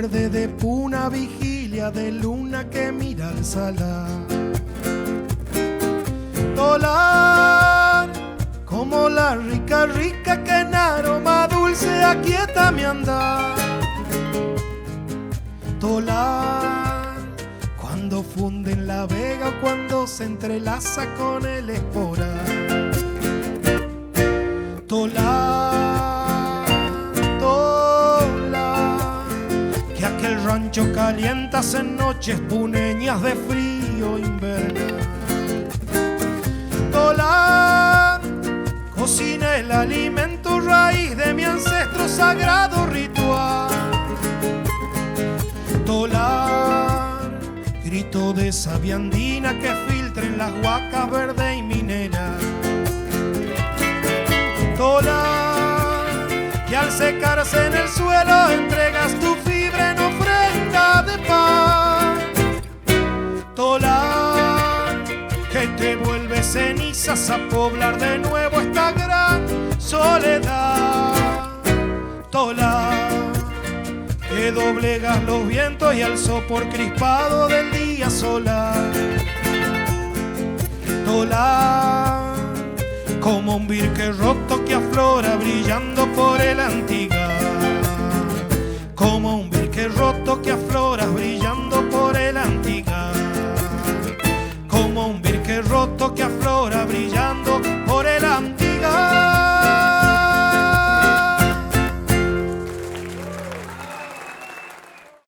verde de puna, vigilia de luna que mira al salar. Tolar, como la rica rica que en aroma dulce aquieta mi andar. Tolar, cuando funde en la vega o cuando se entrelaza con el esporar. Tolar, tolar, que aquel rancho calientas en noches puneñas de frío invernal. Tolar, cocina el alimento raíz de mi ancestro sagrado ritual. Tolar, grito de savia andina que filtra en las huacas verde y minera. Tolar, que al secarse en el suelo entregas tu fibra en ofrenda de paz. Tolar, que te vuelve cenizas a poblar de nuevo esta gran soledad. Tolar, que doblegas los vientos y al sopor crispado del día solar. Tolar, como un virque roto que aflora brillando por el Antiga. Como un virque roto que aflora brillando por el Antiga. Como un virque roto